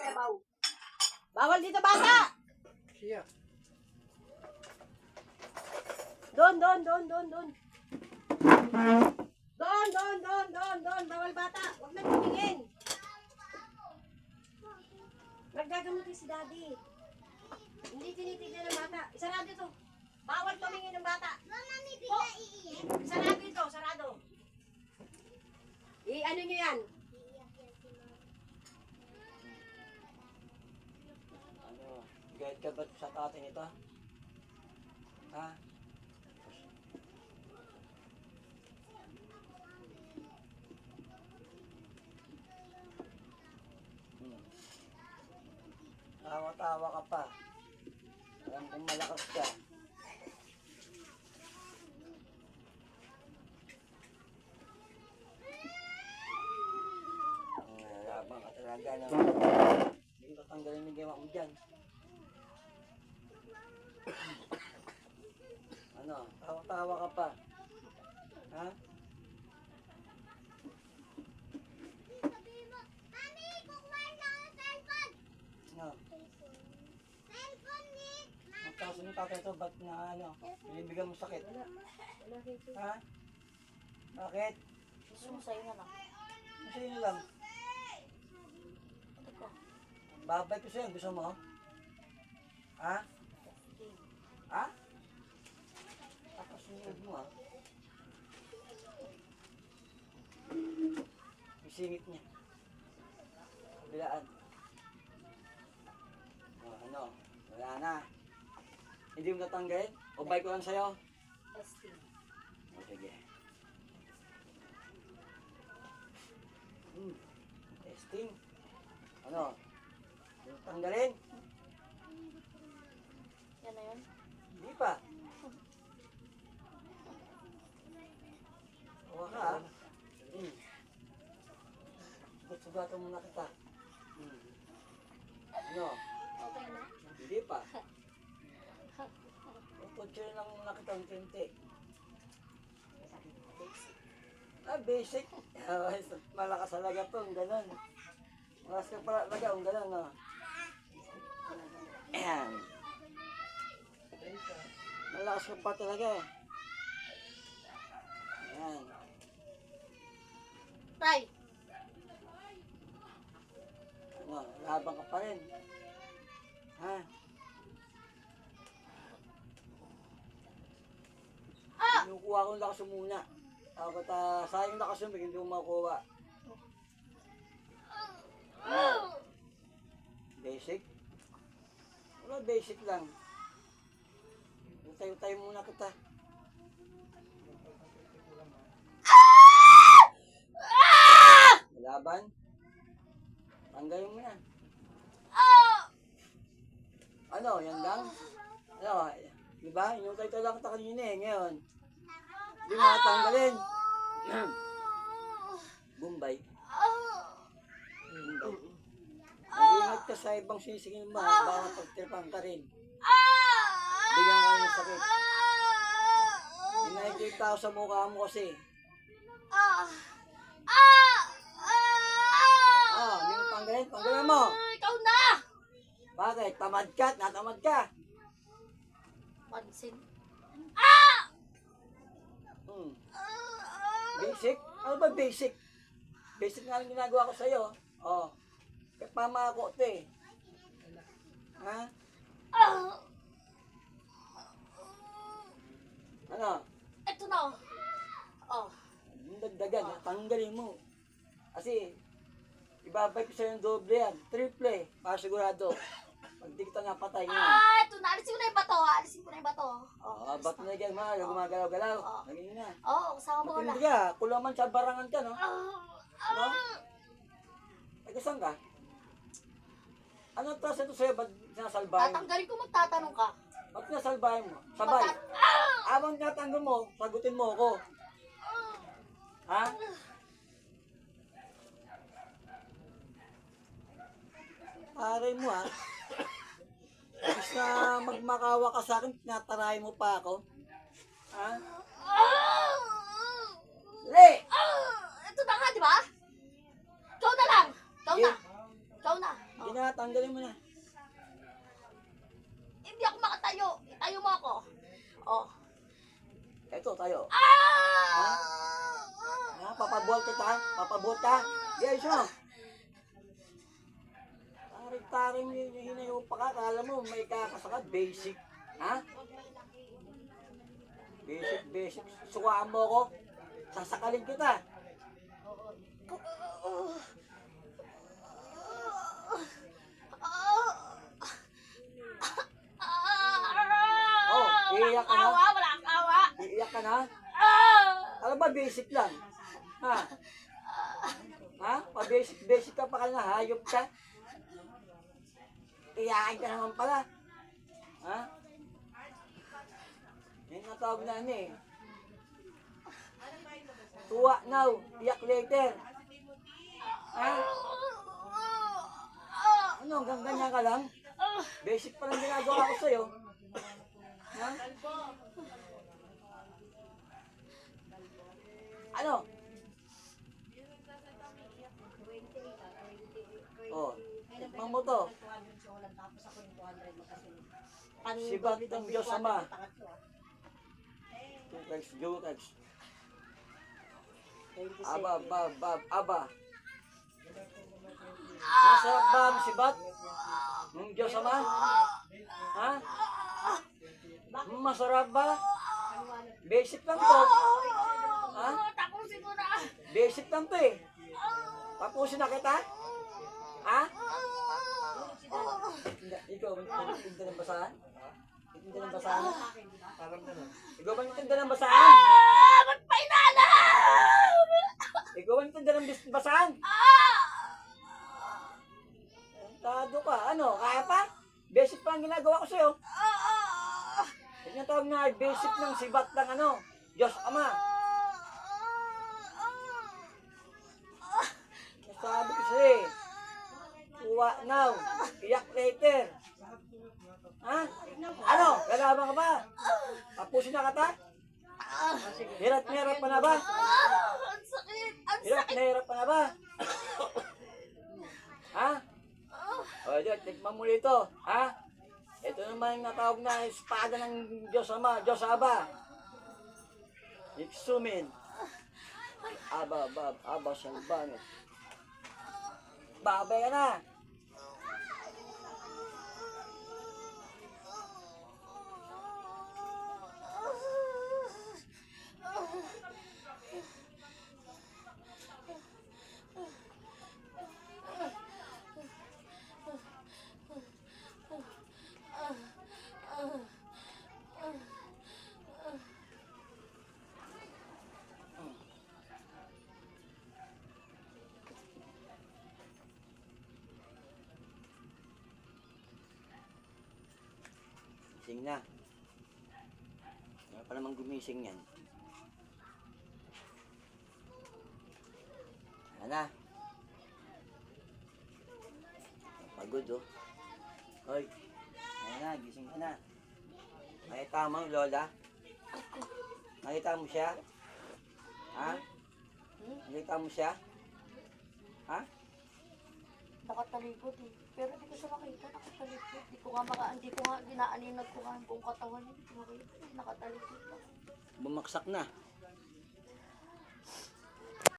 sabaw. Bawal dito, bata! Siya. Doon. Doon. Bawal bata. Huwag na tumingin. Nagagamutin si daddy. Hindi tinitignan ng bata. Isarado ito. Bawal tumingin ng bata. Sarado ito, sarado. Ano nyo yan? Ano, guide ka ba sa tatay nito? Ha? Tawa-tawa ka pa. Alam kong malakas ka. Labang ka talaga na. Hindi ko tatanggalin yung gawa mo dyan. Ano, tawa-tawa ka pa. Ha? Ano? Magkaso ng tatay ito, ba't na ano? Binibigyan mo sakit? Ha? Bakit? Gusto mo sa'yo na lang. Sa'yo na lang. Babay ko sa'yo, gusto mo? Ha? Ha? Tapos sunod mo ha? Isingit niya. Kabilaan. Ano? Wala na. Hindi mo natanggalin? O bike ko lang sa'yo? Testing. O sige. Testing. Ano? Hindi mo tanggalin? Yan na yun. Hindi pa. Huwag ka ha. Sugat-sugatan muna kita. Ano? Okay na? Hindi pa. Tutsurin lang muna kita ang tinti. Basic. Malakas talaga to, ang ganun. Malakas ka pala talaga, ang ganun, no? Ayan. Malakas ka pa talaga. Ayan. Tay! Ano, labang ka pa rin. Ha? Kinukuha ko yung lakas mo muna. Tapos sayang lakas mo, hindi mo makuha. Basic? Wala, basic lang. Tayo-tayo muna kita. Laban? Tanggalin mo na. Ano, yan lang? Ano, diba? Inutay-tay lang kita kanina eh, ngayon. Hindi mo natanggalin. Bombay. Mag-ingat ka sa ibang sinisingil mo, baka pagtirpang ka rin. Bigyan ka ng sakit. May nakikita ko sa mukha mo kasi. Hindi mo tanggalin? Tanggalin mo! Ikaw na! Bakit? Tamad ka? Natamad ka? Pansin. Basic? Ano ba basic? Basic nga lang ginagawa ko sa'yo. Oh. Kapama ako ito eh. Ha? Ano? Ito na. Oh. Yung dagdagan, tanggalin mo. Kasi, ibabay ko sa'yo yung doble yan. Triple eh, para sigurado. Pag di kita napatay ngayon. Ito na. Alisin ko na yung bato. Alisin ko na yung bato. Ba't na yan mga, gumagalaw-galaw. Lagyan na. Kasama mo na. Matindi ka, kulaman sa barangan ka, no? No? Ay, saan ka? Anong trust ito sa'yo? Ba't sinasalbahin mo? Tatanggalin ko, magtatanong ka. Ba't sinasalbahin mo? Sabay. Abang natanggol mo, sagutin mo ako. Ha? Pare mo ha. Tapos na magmakawa ka sa akin, tinatarahin mo pa ako. Ha? Le! Ito na nga, di ba? Ikaw na lang. Ikaw na. Ikaw na. Hindi na, tanggalin mo na. Hindi ako makatayo. Itayo mo ako. Oh. Ito, tayo. Ah! Ha? Papabuhat kita, ha? Papabuhat ka. Yes, mo. Taring-taring hinayo pa ka. Kala mo, may kakasakad. Basic. Ha? Basic. Sukaan mo ako. Sasakalin kita. Oh, iiyak ka na? Awa, wala kang awa. Iiyak ka na? Ah! Alam ba, basic lang. Ha? Ha? Pa-basic ka pa ka na, hayop ka. Iyakin ka naman pala. Ha? Yan ang tawag na eh. Tuwa now, iyak later. Ha? Ano, hanggang ganyan ka lang? Basic pa lang ginagawa ko sa'yo. Ha? Ano? Oh, tikman mo to. Sibat ng Diyos Ama. Jutex. Aba. Masarap ba ang sibat ng Diyos Ama? Ha? Masarap ba? Basic lang to. Ha? Tapusin mo na. Basic lang to eh. Tapusin na kita? Ha? Ikaw, magtinda ng basahan? Magtinda ng basahan? Parang gano'n. Ikaw ba magtinda ng basahan? Ba't pa inalam? Ikaw ba magtinda ng basahan? Tado ka. Ano? Kaya pa? Basic pa ang ginagawa ko sa'yo. Yan yung tawag na basic ng sibat ng ano, Diyos Ama. Sabi ko sa'yo eh. Tuwa now. Iyak later. Ha? Ano? Lalaban ka ba? Tapusin na kata? Hirap na hirap pa na ba? Ang sakit. Hirap na hirap pa na ba? Ha? O, Diyos, tikman mo dito. Ha? Ito naman yung natawag na espada ng Diyos Ama, Diyos Aba. Iksumin. Aba, salbanit. Babay ka na. Gising na. Kaya pa naman gumising yan. Ana. Pagod oh. Hoy. Ayan na, gising ka na. Nakita mo, Lola? Nakita mo siya? Ha? Nakita mo siya? Ha? Nakatalikod eh. Pero di ko siya makita, nakatalikod. Hindi ko nga ginaaninag ko nga ang buong katawan niya. Hindi ko makita, nakatalikod lang. Bumaksak na.